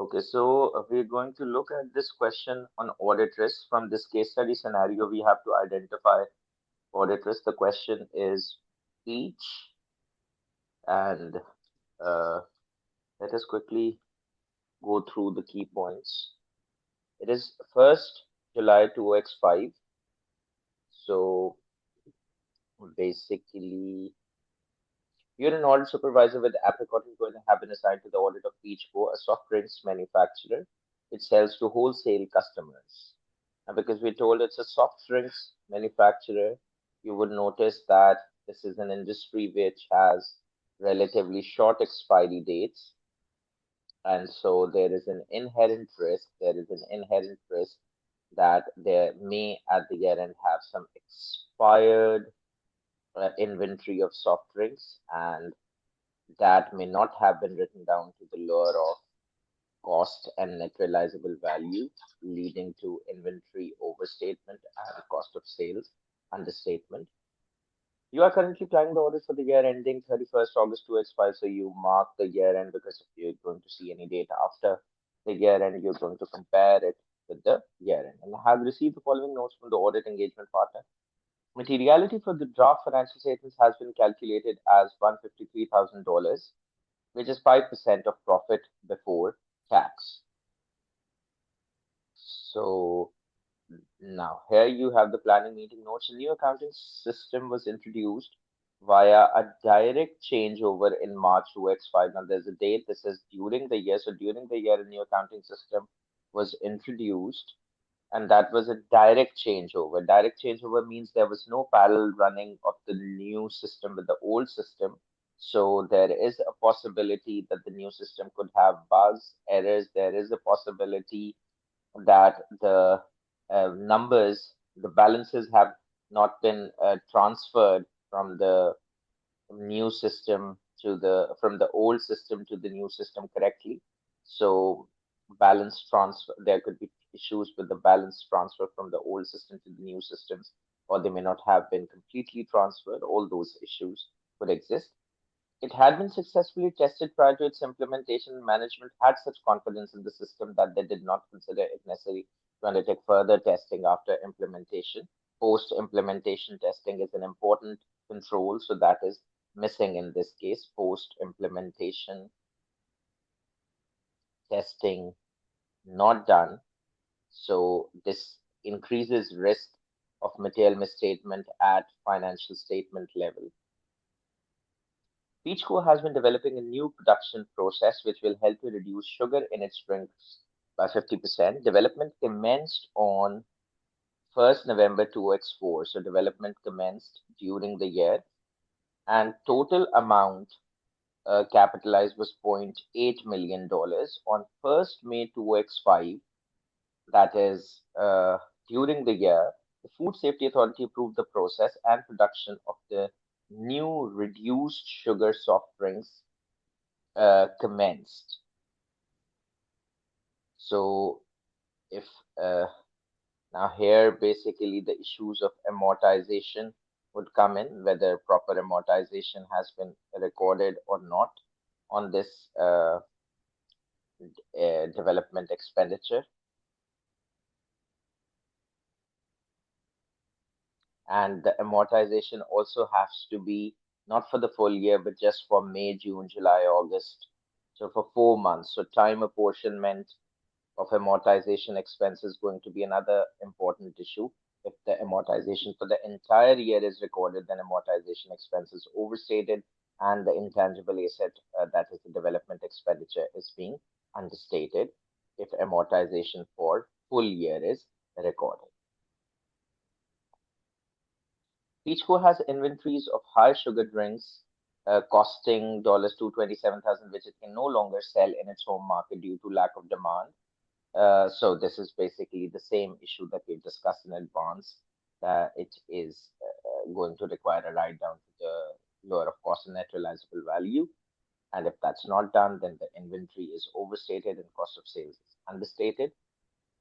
Okay, so we're going to look at this question on audit risk. From this case study scenario, we have to identify audit risk. The question is each, and uh, let us quickly go through the key points. It is 1st July 2x5. So basically, you're an audit supervisor with Apricot is going to have been assigned to the audit of Peachco, a soft drinks manufacturer. It sells to wholesale customers. And because we're told it's a soft drinks manufacturer, you would notice that this is an industry which has relatively short expiry dates. And so there is an inherent risk that there may at the year end have some expired inventory of soft drinks, and that may not have been written down to the lower of cost and net realizable value, leading to inventory overstatement and cost of sales understatement. You are currently planning the audit for the year ending 31st August 2025, so you mark the year end because if you're going to see any data after the year end, you're going to compare it with the year end. And I have received the following notes from the audit engagement partner. Materiality for the draft financial statements has been calculated as $153,000, which is 5% of profit before tax. So now here you have the planning meeting notes. A new accounting system was introduced via a direct changeover in March 2x5. Now there's a date. This is during the year. So during the year, a new accounting system was introduced, and that was a direct changeover. Direct changeover means there was no parallel running of the new system with the old system. So there is a possibility that the new system could have bugs, errors. There is a possibility that the the balances have not been transferred from the new system to the from the old system to the new system correctly. So balance transfer, there could be issues with the balance transfer from the old system to the new systems, or they may not have been completely transferred. All those issues could exist. It had been successfully tested prior to its implementation. Management had such confidence in the system that they did not consider it necessary to undertake further testing after implementation. Post implementation testing is an important control, so that is missing in this case. Post implementation testing not done, so this increases risk of material misstatement at financial statement level. Peachco has been developing a new production process which will help to reduce sugar in its drinks by 50%. Development commenced on 1st November 2x4. So development commenced during the year, and total amount capitalized was $0.8 million. On 1st May 2x5, that is during the year, the Food Safety Authority approved the process and production of the new reduced sugar soft drinks commenced. So if now here basically the issues of amortization would come in, whether proper amortization has been recorded or not on this development expenditure. And the amortization also has to be not for the full year, but just for May, June, July, August. So for 4 months. So time apportionment of amortization expense is going to be another important issue. If the amortization for the entire year is recorded, then amortization expense is overstated, and the intangible asset, that is the development expenditure, is being understated if amortization for full year is recorded. Peachco has inventories of high sugar drinks costing $227,000, which it can no longer sell in its home market due to lack of demand. So this is basically the same issue that we've discussed in advance, that it is going to require a write down to the lower of cost and net realizable value. And if that's not done, then the inventory is overstated and cost of sales is understated.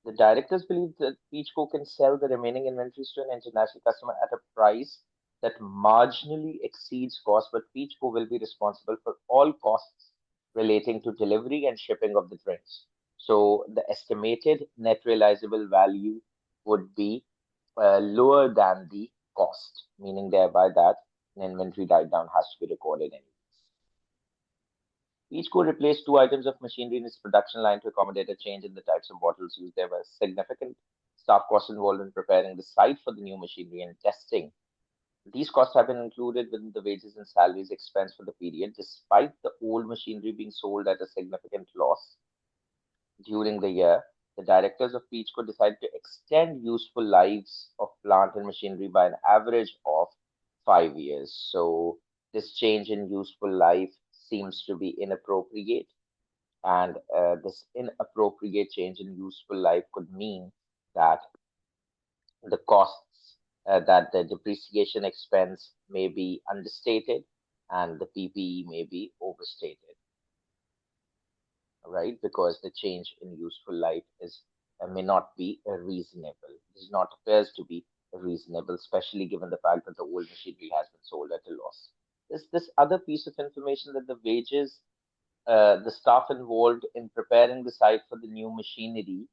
The directors believe that Peachco can sell the remaining inventories to an international customer at a price that marginally exceeds cost, but Peachco will be responsible for all costs relating to delivery and shipping of the drinks. So the estimated net realizable value would be lower than the cost, meaning thereby that an inventory write down has to be recorded anyways. Each could replace two items of machinery in its production line to accommodate a change in the types of bottles used. There was significant staff costs involved in preparing the site for the new machinery and testing. These costs have been included within the wages and salaries expense for the period, despite the old machinery being sold at a significant loss. During the year, the directors of Peachco decided to extend useful lives of plant and machinery by an average of 5 years. So, this change in useful life seems to be inappropriate, and this inappropriate change in useful life could mean that the costs, that the depreciation expense may be understated and the PPE may be overstated, right? Because the change in useful life is may not be reasonable. Does not appears to be reasonable, especially given the fact that the old machinery has been sold at a loss. There's this other piece of information that the wages, the staff involved in preparing the site for the new machinery,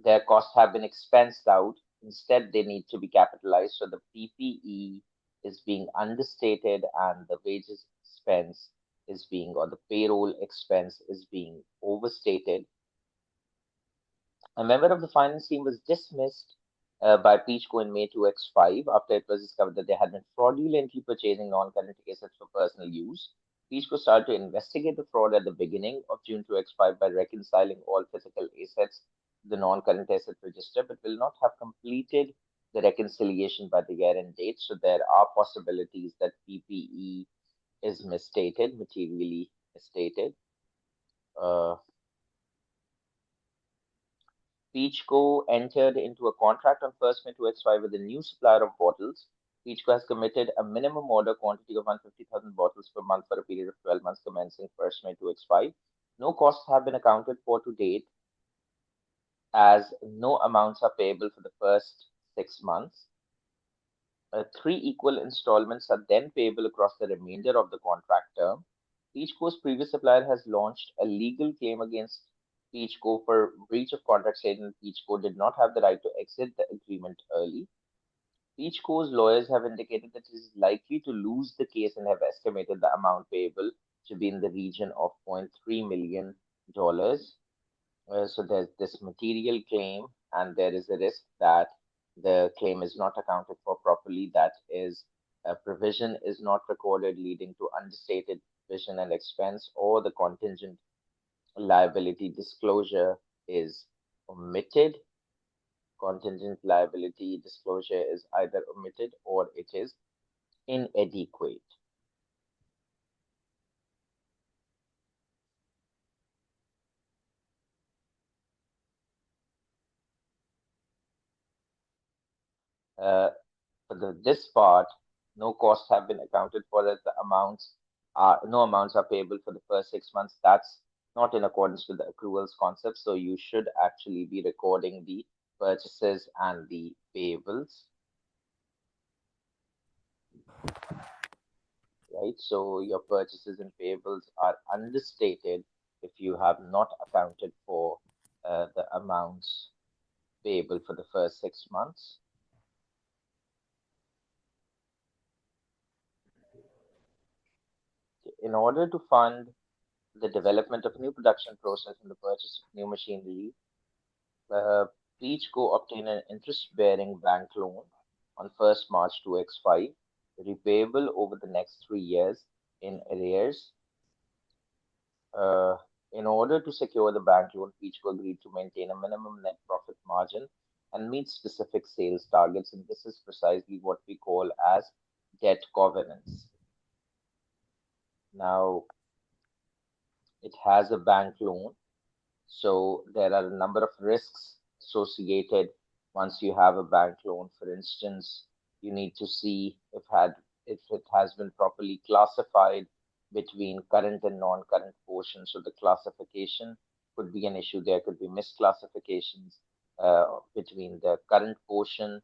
their costs have been expensed out. Instead, they need to be capitalized. So the PPE is being understated and the wages expense is being, or the payroll expense is being overstated. A member of the finance team was dismissed by Peachco in May 2X5 after it was discovered that they had been fraudulently purchasing non-current assets for personal use. Peachco started to investigate the fraud at the beginning of June 2X5 by reconciling all physical assets to the non-current asset register, but will not have completed the reconciliation by the year-end date. So there are possibilities that PPE is misstated, materially misstated. Uh, Peachco entered into a contract on 1st May 2X5 with a new supplier of bottles. Peachco has committed a minimum order quantity of 150,000 bottles per month for a period of 12 months commencing 1st May 2X5. No costs have been accounted for to date, as no amounts are payable for the first 6 months. Three equal installments are then payable across the remainder of the contract term. Peachco's previous supplier has launched a legal claim against Peachco for breach of contract, stating that Peachco did not have the right to exit the agreement early. Peachco's lawyers have indicated that it is likely to lose the case and have estimated the amount payable to be in the region of $0.3 million. So there's this material claim, and there is a risk that the claim is not accounted for properly. That is, a provision is not recorded, leading to understated provision and expense, or the contingent liability disclosure is omitted. Contingent liability disclosure is either omitted or it is inadequate. Uh, For this part, no costs have been accounted for as the amounts are no amounts are payable for the first 6 months. That's not in accordance with the accruals concept. So you should actually be recording the purchases and the payables, right? So your purchases and payables are understated if you have not accounted for the amounts payable for the first 6 months. In order to fund the development of new production process and the purchase of new machinery, uh, Peachco obtained an interest-bearing bank loan on 1st March 2X5, repayable over the next 3 years in arrears. Uh, in order to secure the bank loan, Peachco agreed to maintain a minimum net profit margin and meet specific sales targets, and this is precisely what we call as debt covenants. Now, it has a bank loan. So there are a number of risks associated once you have a bank loan. For instance, you need to see if it has been properly classified between current and non-current portions. So the classification could be an issue. There could be misclassifications between the current portion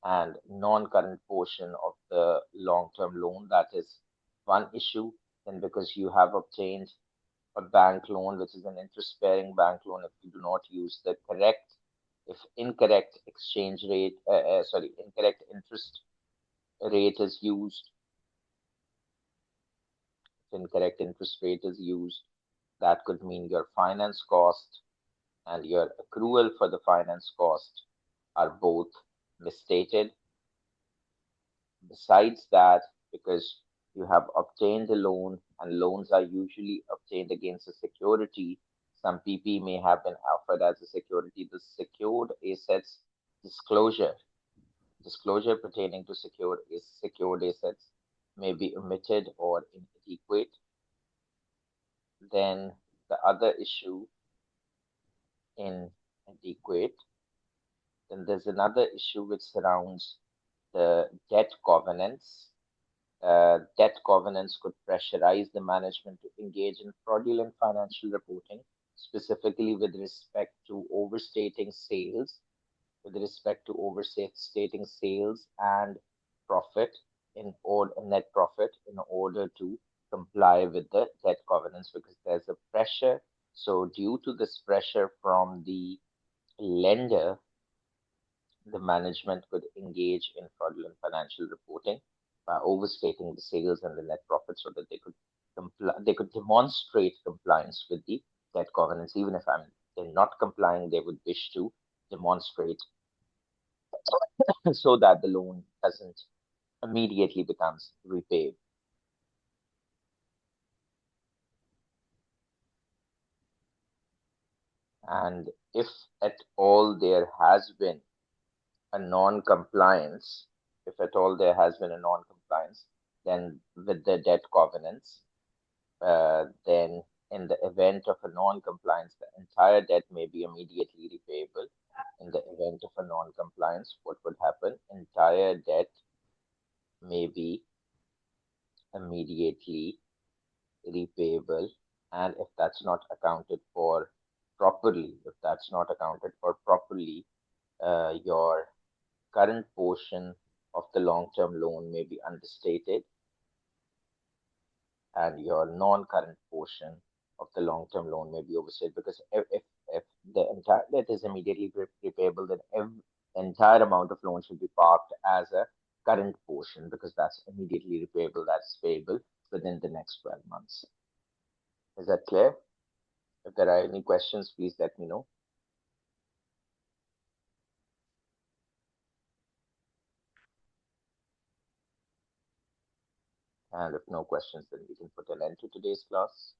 and non-current portion of the long-term loan. That is one issue. Then because you have obtained a bank loan, which is an interest-bearing bank loan, if you do not use the correct, if incorrect exchange rate, sorry, incorrect interest rate is used, if incorrect interest rate is used, that could mean your finance cost and your accrual for the finance cost are both misstated. Besides that, because you have obtained a loan and loans are usually obtained against a security, some PP may have been offered as a security. The secured assets disclosure, disclosure pertaining to secured assets may be omitted or inadequate. Then the other issue inadequate. Then there's another issue which surrounds the debt governance. Debt governance could pressurize the management to engage in fraudulent financial reporting, specifically with respect to overstating sales and profit or net profit in order to comply with the debt governance because there's a pressure. So, due to this pressure from the lender, the management could engage in fraudulent financial reporting by overstating the sales and the net profit so that they could demonstrate compliance with the debt governance. Even if they're not complying, they would wish to demonstrate so that the loan doesn't immediately becomes repayable. And if at all there has been a non-compliance, if at all there has been a non-compliance, then with the debt governance, then in the event of a non-compliance, the entire debt may be immediately repayable. In the event of a non-compliance, what would happen? Entire debt may be immediately repayable. And if that's not accounted for properly, if that's not accounted for properly, your current portion of the long-term loan may be understated and your non-current portion of the long-term loan may be overstated because if the entire debt is immediately repayable, then entire amount of loan should be parked as a current portion because that's immediately repayable, that's payable within the next 12 months. Is that clear? If there are any questions, please let me know. And if no questions, then we can put an end to today's class.